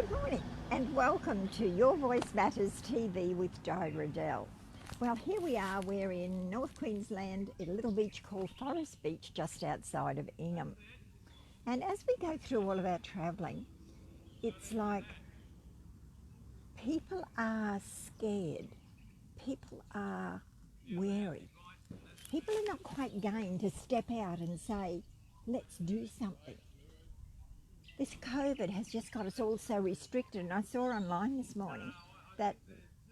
Good morning and welcome to Your Voice Matters TV with Di Riddell. Well, here we are, we're in North Queensland at a little beach called Forest Beach just outside of Ingham. And as we go through all of our travelling, it's like people are scared, people are wary, people are not quite game to step out and say, let's do something. This COVID has just got us all so restricted, and I saw online this morning that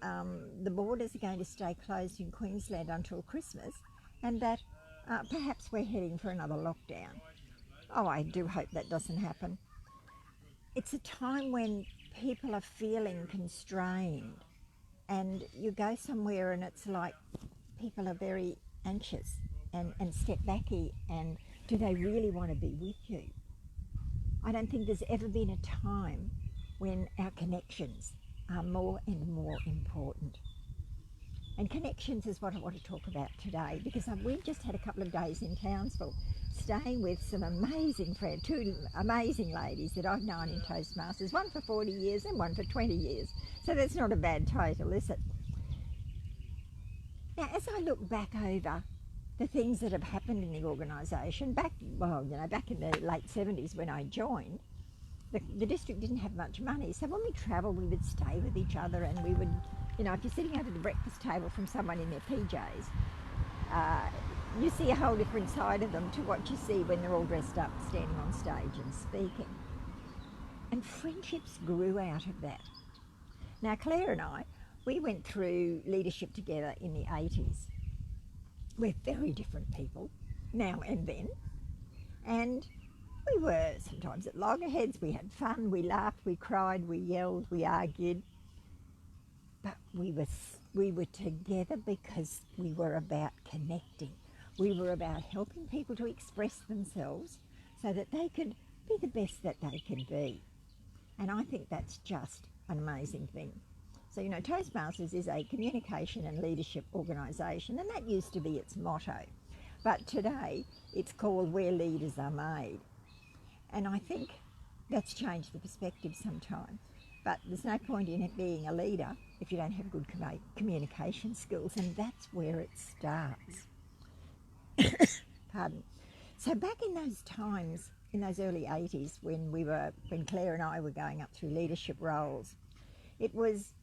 the borders are going to stay closed in Queensland until Christmas, and that perhaps we're heading for another lockdown. Oh, I do hope that doesn't happen. It's a time when people are feeling constrained, and you go somewhere and it's like people are very anxious and step backy, and do they really want to be with you? I don't think there's ever been a time when our connections are more and more important. And connections is what I want to talk about today, because we've just had a couple of days in Townsville staying with some amazing friends, two amazing ladies that I've known in Toastmasters, one for 40 years and one for 20 years. So that's not a bad total, is it? Now, as I look back over the things that have happened in the organisation, back in the late 70s when I joined, the district didn't have much money. So when we travelled, we would stay with each other, and we would, if you're sitting over the breakfast table from someone in their PJs, you see a whole different side of them to what you see when they're all dressed up, standing on stage and speaking. And friendships grew out of that. Now, Claire and I, we went through leadership together in the 80s. We're very different people now and then, and we were sometimes at loggerheads. We had fun, we laughed, we cried, we yelled, we argued, but we were together because we were about connecting. We were about helping people to express themselves so that they could be the best that they can be. And I think that's just an amazing thing. So, Toastmasters is a communication and leadership organisation, and that used to be its motto. But today, it's called Where Leaders Are Made. And I think that's changed the perspective sometimes. But there's no point in it being a leader if you don't have good communication skills, and that's where it starts. Pardon. So back in those times, in those early 80s, when Claire and I were going up through leadership roles, it was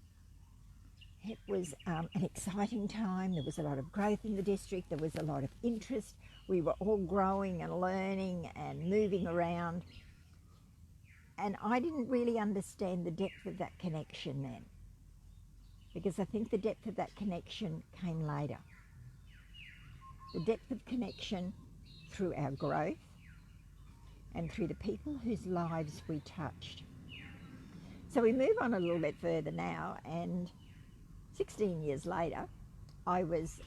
an exciting time. There was a lot of growth in the district. There was a lot of interest. We were all growing and learning and moving around. And I didn't really understand the depth of that connection then, because I think the depth of that connection came later. The depth of connection through our growth and through the people whose lives we touched. So we move on a little bit further now, and 16 years later, I was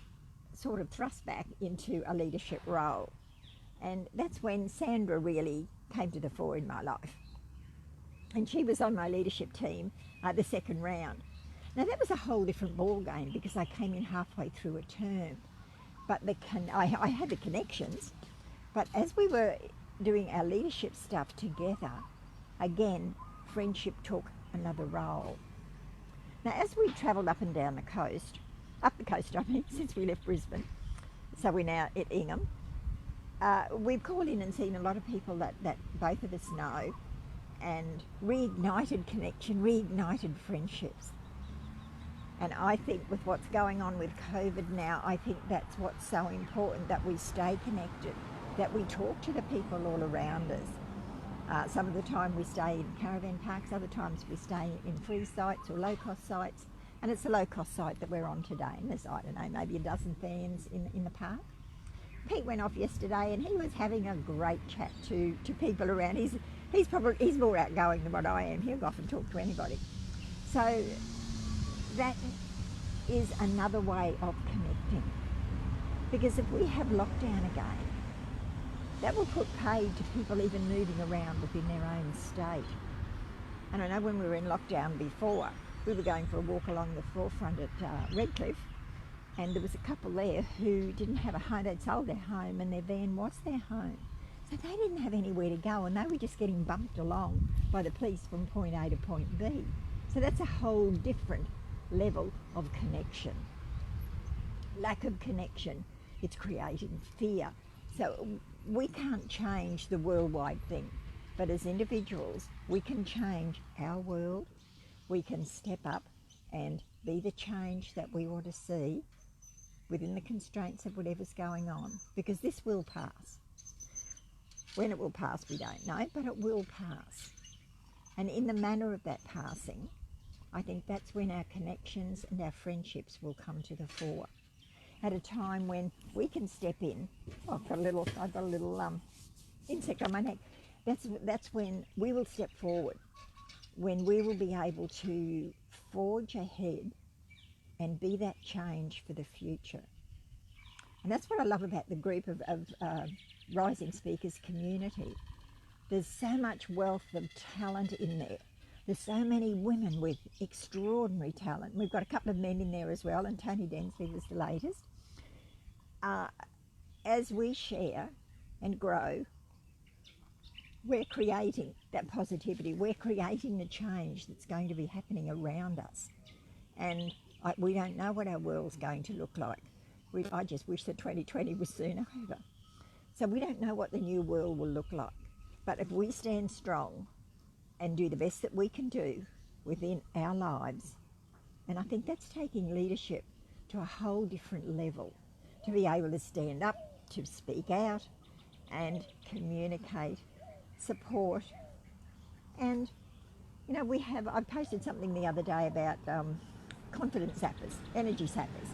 sort of thrust back into a leadership role. And that's when Sandra really came to the fore in my life. And she was on my leadership team the second round. Now that was a whole different ball game, because I came in halfway through a term. But I had the connections, but as we were doing our leadership stuff together, again, friendship took another role. Now, as we travelled up and down the coast, since we left Brisbane, so we're now at Ingham, we've called in and seen a lot of people that both of us know, and reignited connection, reignited friendships. And I think with what's going on with COVID now, I think that's what's so important, that we stay connected, that we talk to the people all around us. Some of the time we stay in caravan parks, other times we stay in free sites or low-cost sites. And it's a low-cost site that we're on today. And there's, I don't know, maybe a dozen fans in the park. Pete went off yesterday and he was having a great chat to people around. He's more outgoing than what I am. He'll go off and talk to anybody. So that is another way of connecting. Because if we have lockdown again, that will put paid to people even moving around within their own state. And I know when we were in lockdown before, we were going for a walk along the forefront at Redcliffe, and there was a couple there who didn't have a home. They'd sold their home and their van was their home. So they didn't have anywhere to go, and they were just getting bumped along by the police from point A to point B. So that's a whole different level of connection. Lack of connection, it's creating fear. So we can't change the worldwide thing, but as individuals, we can change our world. We can step up and be the change that we want to see within the constraints of whatever's going on, because this will pass. When it will pass, we don't know, but it will pass. And in the manner of that passing, I think that's when our connections and our friendships will come to the fore. At a time when we can step in. Oh, I've got a little insect on my neck. That's when we will step forward, when we will be able to forge ahead and be that change for the future. And that's what I love about the group of Rising Speakers community. There's so much wealth of talent in there. There's so many women with extraordinary talent. We've got a couple of men in there as well, and Tony Densley was the latest. As we share and grow, we're creating that positivity. We're creating the change that's going to be happening around us. And we don't know what our world's going to look like. I just wish that 2020 was soon over. So we don't know what the new world will look like. But if we stand strong and do the best that we can do within our lives, and I think that's taking leadership to a whole different level, to be able to stand up, to speak out and communicate, support. And you know, I posted something the other day about confidence sappers, energy sappers.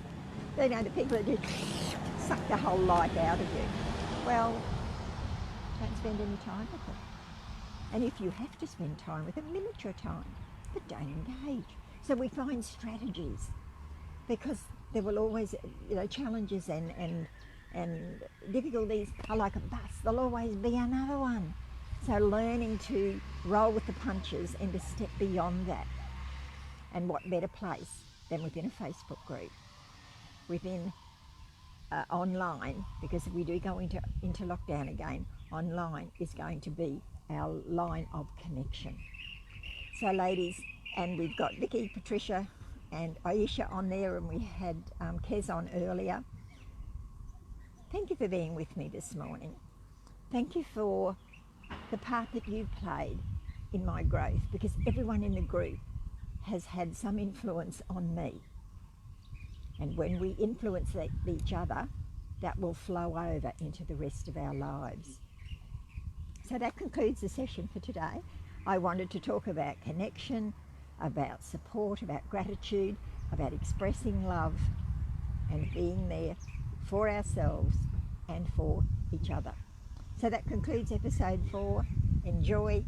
You know, the people that just suck the whole life out of you. Well, don't spend any time with them. And if you have to spend time with them, limit your time, but don't engage. So we find strategies, because there will always, you know, challenges and difficulties are like a bus. There'll always be another one. So learning to roll with the punches and to step beyond that. And what better place than within a Facebook group, within online, because if we do go into lockdown again, online is going to be our line of connection. So ladies, and we've got Vicky, Patricia and Aisha on there, and we had Kez on earlier. Thank you for being with me this morning. Thank you for the part that you've played in my growth, because everyone in the group has had some influence on me. And when we influence each other, that will flow over into the rest of our lives. So that concludes the session for today. I wanted to talk about connection, about support, about gratitude, about expressing love and being there for ourselves and for each other. So that concludes episode 4. Enjoy,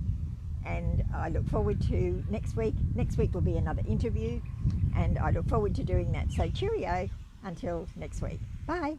and I look forward to next week. Next week will be another interview, and I look forward to doing that. So cheerio until next week. Bye.